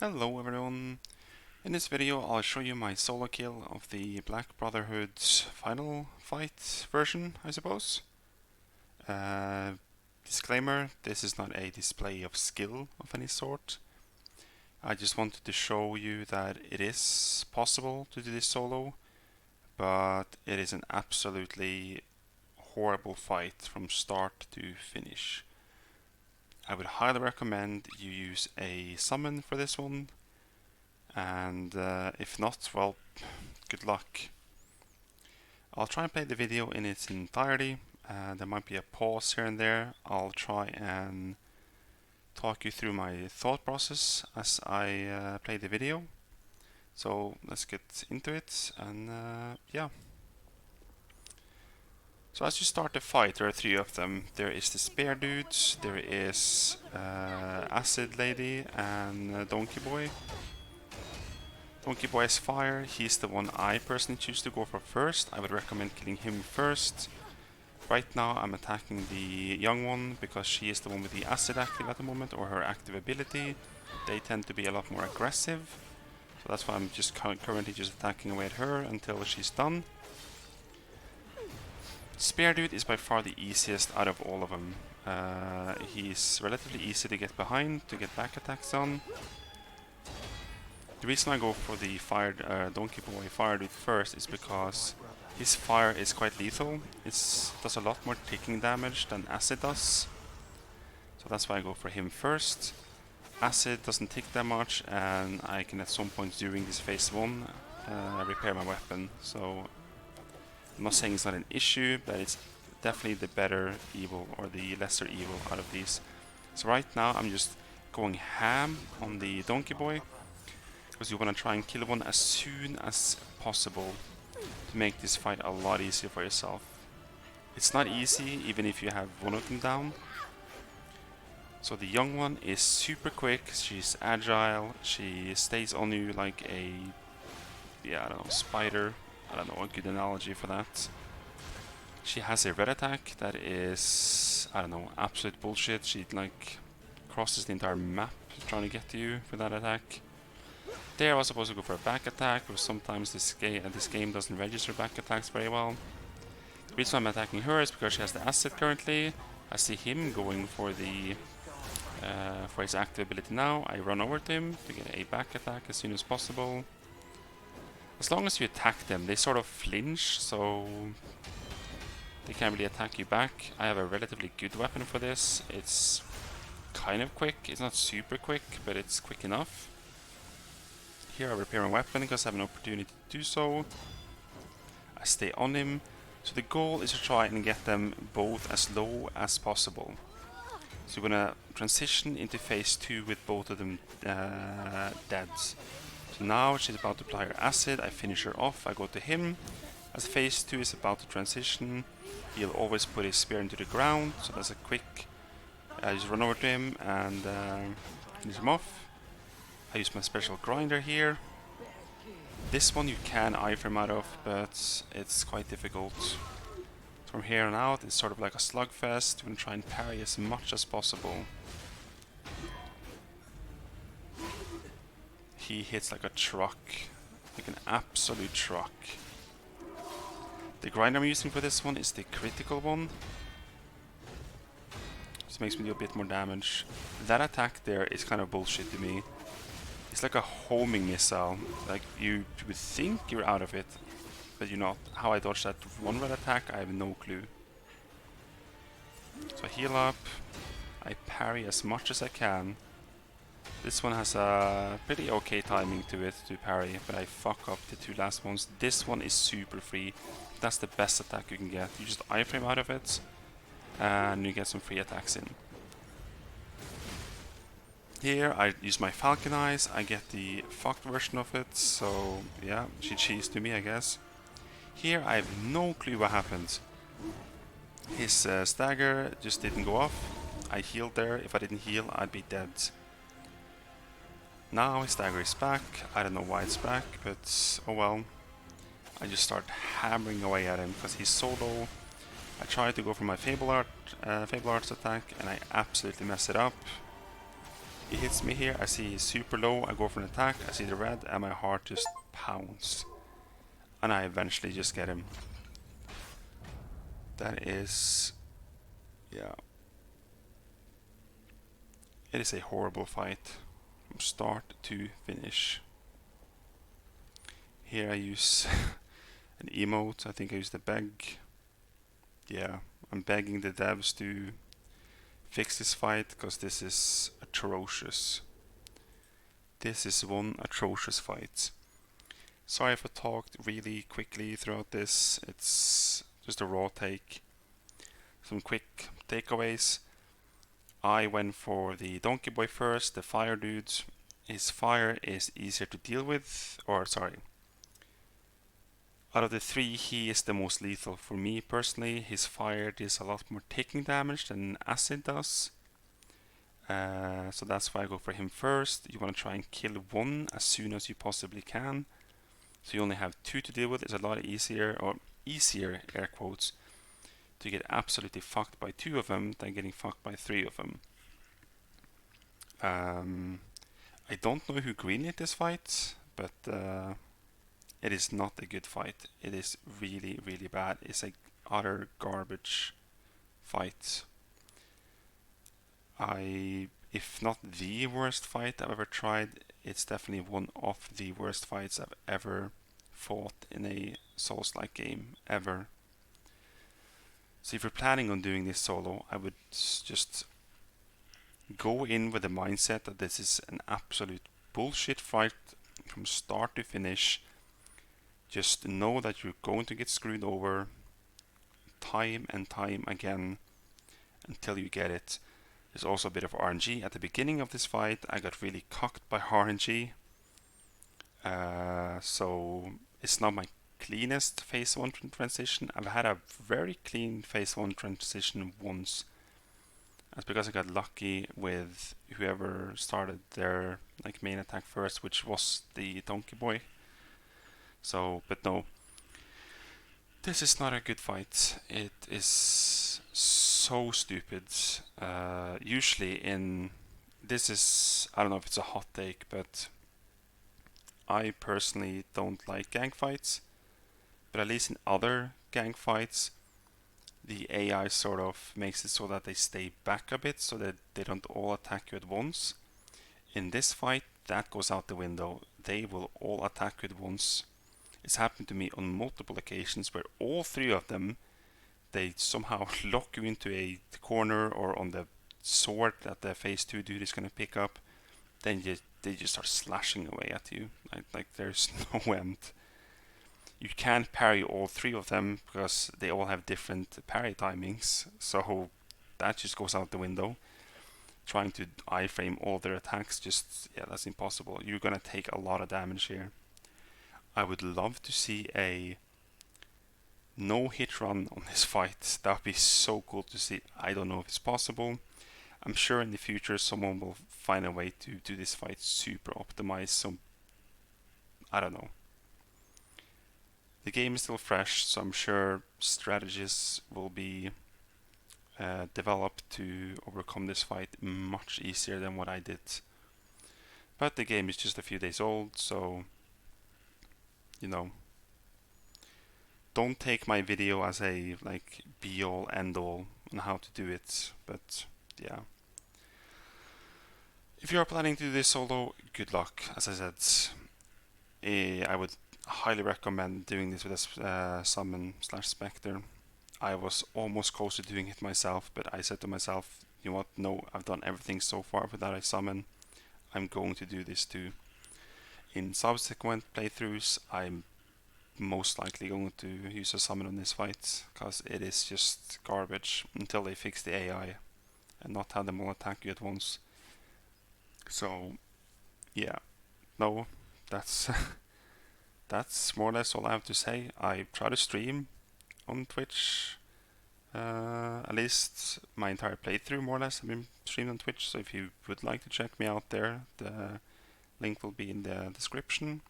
Hello everyone! In this video I'll show you my solo kill of the Black Brotherhood's final fight version, I suppose. Uh, Disclaimer, this is not a display of skill of any sort. I just wanted to show you that it is possible to do this solo, but it is an absolutely horrible fight from start to finish. I would highly recommend you use a summon for this one. And if not, well, good luck. I'll try and play the video in its entirety. There might be a pause here and there. I'll try and talk you through my thought process as I play the video. So let's get into it, and yeah. So as you start the fight, there are three of them. There is the spear dudes, there is acid lady, and donkey boy. Donkey Boy is fire, he's the one I personally choose to go for first. I would recommend killing him first. Right now I'm attacking the young one because she is the one with the acid active at the moment, or her active ability. They tend to be a lot more aggressive. So that's why I'm just currently just attacking away at her until she's done. Spear Dude is by far the easiest out of all of them. He's relatively easy to get behind, to get back attacks on. The reason I go for the Donkey Boy Fire Dude first is because his fire is quite lethal. It does a lot more ticking damage than Acid does. So that's why I go for him first. Acid doesn't tick that much, and I can at some point during this phase 1 repair my weapon. So I'm not saying it's not an issue, but it's definitely the better evil, or the lesser evil out of these. So right now I'm just going ham on the Donkey Boy, because you want to try and kill one as soon as possible to make this fight a lot easier for yourself. It's not easy even if you have one of them down. So the young one is super quick, she's agile, she stays on you like a, I don't know, spider. I don't know a good analogy for that. She has a red attack that is, I don't know, absolute bullshit. She like crosses the entire map trying to get to you with that attack. There I was supposed to go for a back attack, but sometimes this game doesn't register back attacks very well. The reason I'm attacking her is because she has the acid currently. I see him going for the for his active ability now. I run over to him to get a back attack as soon as possible. As long as you attack them, they sort of flinch, so they can't really attack you back. I have a relatively good weapon for this. It's kind of quick. It's not super quick, but it's quick enough. Here I repair my weapon because I have an opportunity to do so. I stay on him. So the goal is to try and get them both as low as possible. So we're gonna transition into phase 2 with both of them dead. So now she's about to apply her acid, I finish her off, I go to him. As phase 2 is about to transition, he'll always put his spear into the ground, so that's a quick, I just run over to him and finish him off. I use my special grinder here. This one you can iframe out of, but it's quite difficult. From here on out, it's sort of like a slugfest. We're going to try and parry as much as possible. He hits like a truck, like an absolute truck. The grinder I'm using for this one is the critical one. This makes me do a bit more damage. That attack there is kind of bullshit to me. It's like a homing missile. Like you would think you're out of it, but you're not. How I dodged that one red attack, I have no clue. So I heal up. I parry as much as I can. This one has a pretty okay timing to it to parry, but I fuck up the two last ones. This one is super free. That's the best attack you can get. You just iframe out of it, and you get some free attacks in. Here I use my Falcon Eyes, I get the fucked version of it, so yeah, GG's to me I guess. Here I have no clue what happened. His stagger just didn't go off. I healed there, if I didn't heal I'd be dead. Now his stagger is back, I don't know why it's back, but oh well. I just start hammering away at him because he's so low. I try to go for my Fable Arts attack and I absolutely mess it up. He hits me here, I see he's super low, I go for an attack, I see the red, and my heart just pounds. And I eventually just get him. That is... yeah. It is a horrible fight, from start to finish. Here I use an emote, I think I use the beg. Yeah, I'm begging the devs to fix this fight, because this is atrocious. This is one atrocious fight. Sorry if I talked really quickly throughout this, it's just a raw take. Some quick takeaways. I went for the Donkey Boy first, the fire dude. His fire is easier to deal with, or sorry. Out of the three, he is the most lethal for me personally. His fire deals a lot more taking damage than acid does. So that's why I go for him first. You want to try and kill one as soon as you possibly can. So you only have two to deal with. It's a lot easier, or easier, air quotes, to get absolutely fucked by two of them than getting fucked by three of them. I don't know who greenlit this fight, but it is not a good fight. It is really, really bad. It's a utter garbage fight. If not the worst fight I've ever tried, it's definitely one of the worst fights I've ever fought in a Souls-like game, ever. So if you're planning on doing this solo, I would just go in with the mindset that this is an absolute bullshit fight from start to finish. Just know that you're going to get screwed over time and time again until you get it. There's also a bit of RNG. At the beginning of this fight, I got really cocked by RNG. So it's not my cleanest phase 1 transition. I've had a very clean phase 1 transition once. That's because I got lucky with whoever started their main attack first, which was the Donkey Boy. So, but no. This is not a good fight. It is so stupid. Usually this is, I don't know if it's a hot take, but I personally don't like gang fights. But at least in other gang fights, the AI sort of makes it so that they stay back a bit, so that they don't all attack you at once. In this fight, that goes out the window. They will all attack you at once. It's happened to me on multiple occasions where all three of them, they somehow lock you into a corner or on the sword that the phase 2 dude is going to pick up. Then they just start slashing away at you. Like there's no end. You can't parry all three of them because they all have different parry timings. So that just goes out the window. Trying to iframe all their attacks, that's impossible. You're going to take a lot of damage here. I would love to see a no-hit run on this fight. That would be so cool to see. I don't know if it's possible. I'm sure in the future someone will find a way to do this fight super optimized. So I don't know. The game is still fresh, so I'm sure strategies will be developed to overcome this fight much easier than what I did. But the game is just a few days old, so don't take my video as a be all end all on how to do it. But yeah, if you are planning to do this solo, good luck. As I said, I would highly recommend doing this with a summon / Spectre. I was almost close to doing it myself, but I said to myself, you know what, no, I've done everything so far without a summon. I'm going to do this too. In subsequent playthroughs, I'm most likely going to use a summon on this fight, because it is just garbage until they fix the AI and not have them all attack you at once. So, yeah, no, that's that's more or less all I have to say. I try to stream on Twitch, at least my entire playthrough more or less. I've been streamed on Twitch, so if you would like to check me out there, the link will be in the description.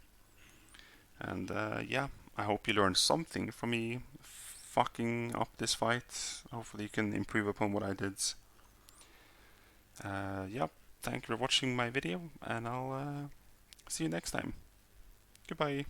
And yeah, I hope you learned something from me fucking up this fight. Hopefully you can improve upon what I did. Yep, thank you for watching my video, and I'll see you next time. Goodbye.